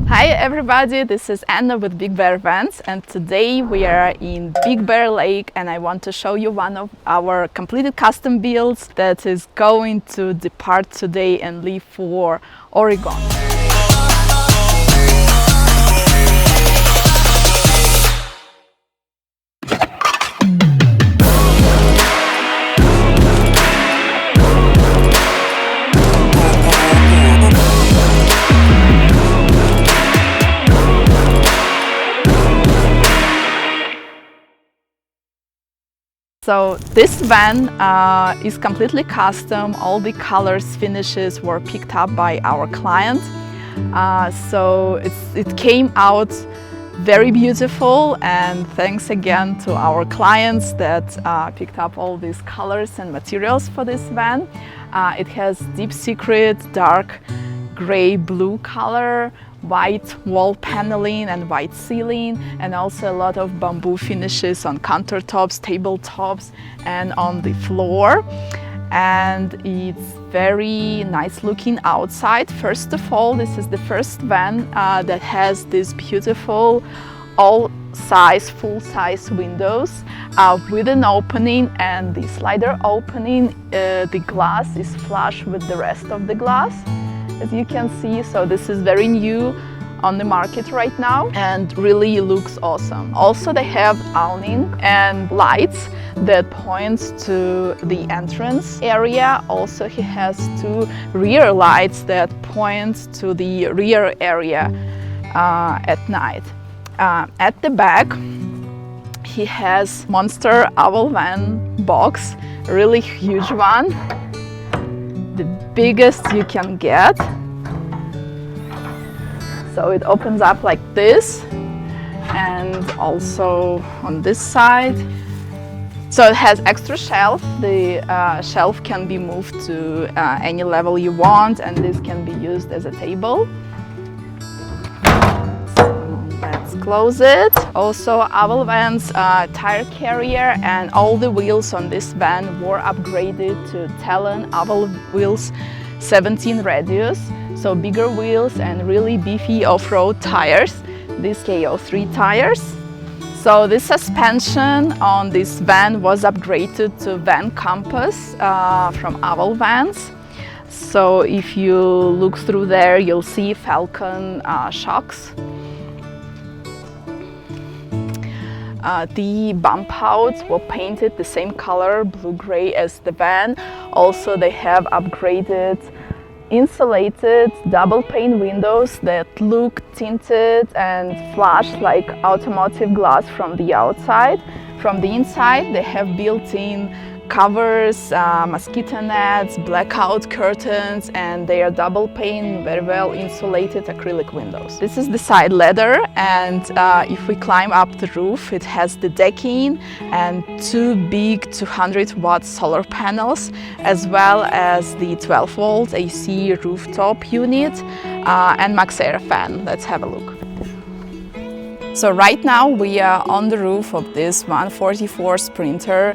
Hi everybody, this is Anna with Big Bear Vans, and today we are in Big Bear Lake and I want to show you one of our completed custom builds that is going to depart today and leave for Oregon. So this van is completely custom. All the colors, finishes were picked up by our client. So it came out very beautiful, and thanks again to our clients that picked up all these colors and materials for this van. It has deep secret, dark gray blue color, white wall paneling and white ceiling, and also a lot of bamboo finishes on countertops, tabletops, and on the floor. And it's very nice looking outside. First of all, this is the first van that has this beautiful all-size, full-size windows with an opening, and the slider opening, the glass is flush with the rest of the glass, as you can see. So this is very new on the market right now and really looks awesome. Also, they have awning and lights that points to the entrance area. Also, he has two rear lights that point to the rear area at night. At the back, he has Monster Avalon box, a really huge one, the biggest you can get. So it opens up like this, and also on this side. So it has extra shelf. The shelf can be moved to any level you want, and this can be used as a table. So let's close it. Also, Avalon's tire carrier and all the wheels on this van were upgraded to Talon Avalon wheels 17 radius. So bigger wheels and really beefy off-road tires, these KO3 tires. So this suspension on this van was upgraded to Van Compass from Avalon Vans. So if you look through there, you'll see Falcon shocks. The bump outs were painted the same color, blue-gray, as the van. Also, they have upgraded insulated double pane windows that look tinted and flash like automotive glass from the outside. From the inside, they have built-in covers, mosquito nets, blackout curtains, and they are double pane, very well insulated acrylic windows. This is the side ladder, and if we climb up the roof, it has the decking and two big 200-watt solar panels, as well as the 12-volt AC rooftop unit and MaxxAir fan. Let's have a look. So right now we are on the roof of this 144 Sprinter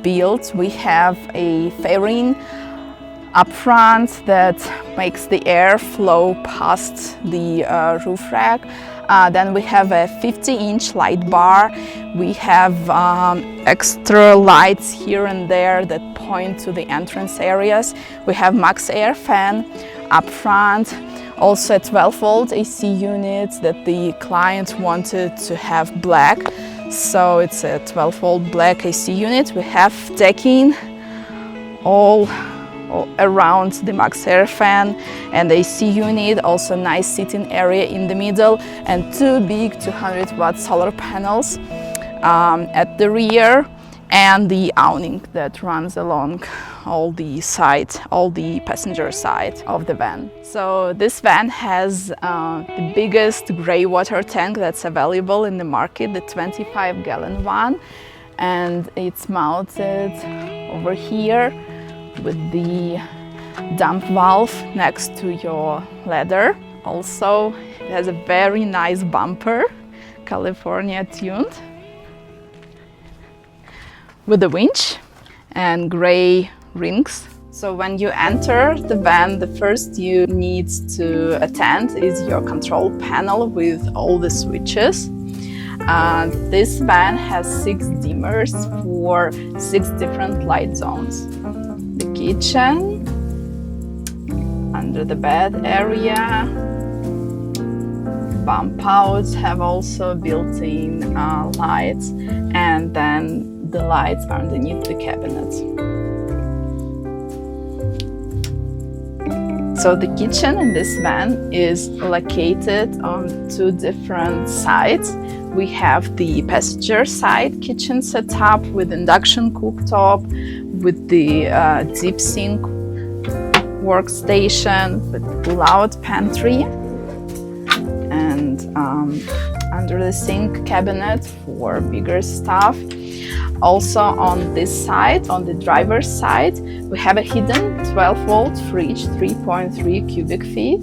build. We have a fairing up front that makes the air flow past the roof rack. Then we have a 50-inch light bar. We have extra lights here and there that point to the entrance areas. We have MaxxAir fan up front. Also a 12-volt AC unit that the client wanted to have black. So it's a 12-volt black AC unit. We have decking all around the MaxxAir fan and the AC unit. Also nice sitting area in the middle, and two big 200-watt solar panels at the rear, and the awning that runs along all the passenger side of the van. So this van has the biggest gray water tank that's available in the market, the 25-gallon one, and it's mounted over here with the dump valve next to your ladder. Also, it has a very nice bumper, California tuned, with a winch and gray rings So when you enter the van, the first you need to attend is your control panel with all the switches. This van has 6 dimmers for 6 different light zones. The kitchen, under the bed area, bump outs have also built-in lights, and then the lights underneath the cabinet. So the kitchen in this van is located on 2 different sides. We have the passenger side kitchen setup with induction cooktop, with the deep sink workstation, with loud pantry, and under the sink cabinet for bigger stuff. Also on this side, on the driver's side, we have a hidden 12-volt fridge, 3.3 cubic feet,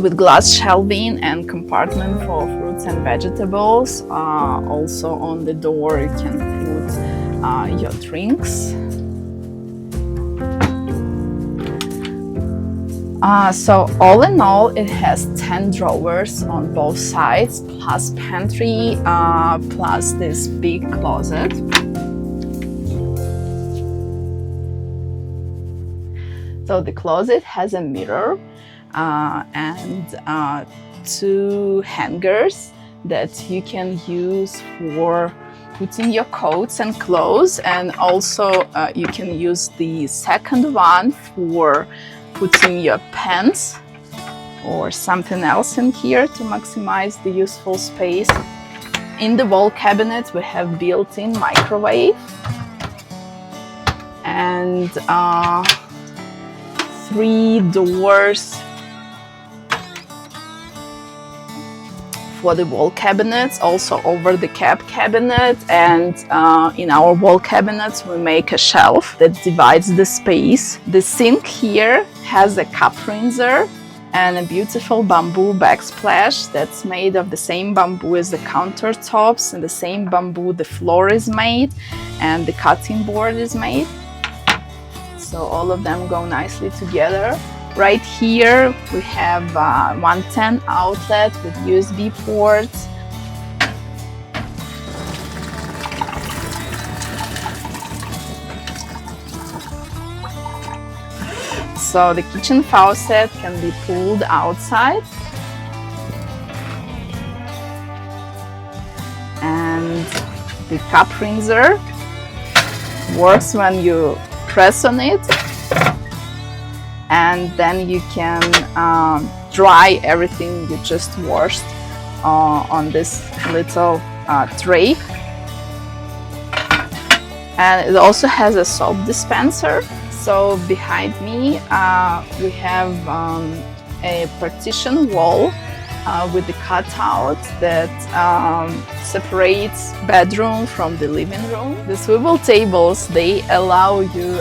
with glass shelving and compartment for fruits and vegetables. Also on the door you can put your drinks. So all in all, it has 10 drawers on both sides, plus pantry, plus this big closet. So the closet has a mirror and 2 hangers that you can use for putting your coats and clothes, and also you can use the second one for putting your pants or something else in here to maximize the useful space. In the wall cabinet we have built-in microwave and 3 doors for the wall cabinets, also over the cab cabinet, and in our wall cabinets we make a shelf that divides the space. The sink here has a cup rinser and a beautiful bamboo backsplash that's made of the same bamboo as the countertops, and the same bamboo the floor is made and the cutting board is made. So all of them go nicely together. Right here we have 110 outlet with USB ports. So the kitchen faucet can be pulled outside. And the cup rinser works when you press on it, and then you can dry everything you just washed on this little tray. And it also has a soap dispenser. So behind me we have a partition wall with the cutout that separates bedroom from the living room. The swivel tables, they allow you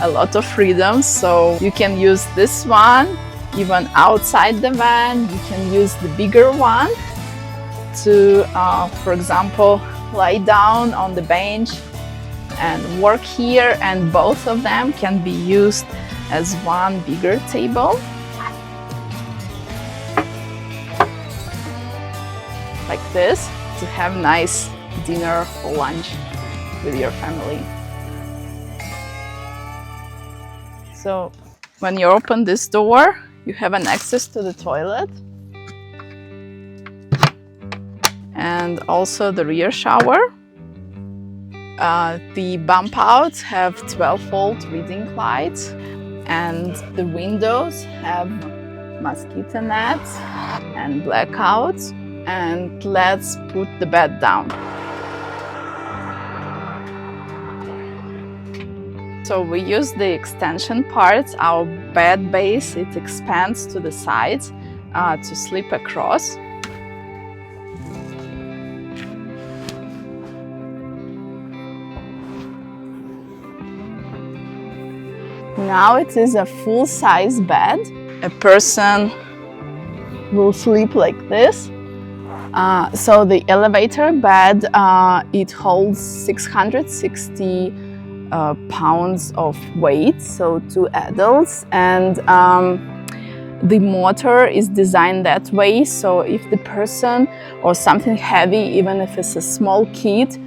a lot of freedom, so you can use this one even outside the van. You can use the bigger one to, for example, lie down on the bench and work here, and both of them can be used as one bigger table. Like this, to have nice dinner or lunch with your family. So when you open this door, you have an access to the toilet and also the rear shower. The bump outs have 12-volt reading lights, and the windows have mosquito nets and blackouts. And let's put the bed down. So we use the extension parts. Our bed base, it expands to the sides to sleep across. Now it is a full-size bed. A person will sleep like this. So the elevator bed, it holds 660 pounds of weight, so 2 adults, and the motor is designed that way, so if the person or something heavy, even if it's a small kid,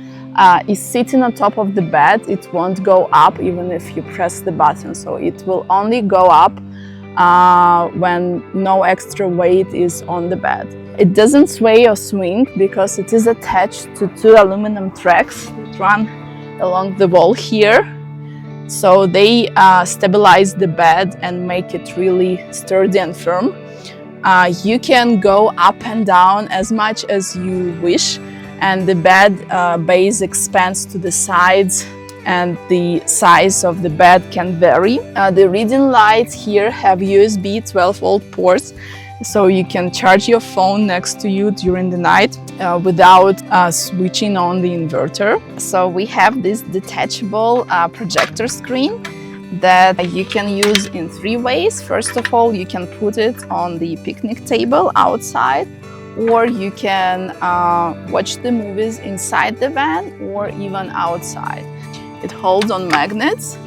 is sitting on top of the bed, it won't go up even if you press the button. So it will only go up when no extra weight is on the bed. It doesn't sway or swing because it is attached to 2 aluminum tracks that run along the wall here. So they stabilize the bed and make it really sturdy and firm. You can go up and down as much as you wish, and the bed base expands to the sides, and the size of the bed can vary. The reading lights here have USB 12-volt ports, so you can charge your phone next to you during the night without switching on the inverter. So we have this detachable projector screen that you can use in 3 ways. First of all, you can put it on the picnic table outside, or you can watch the movies inside the van or even outside. It holds on magnets,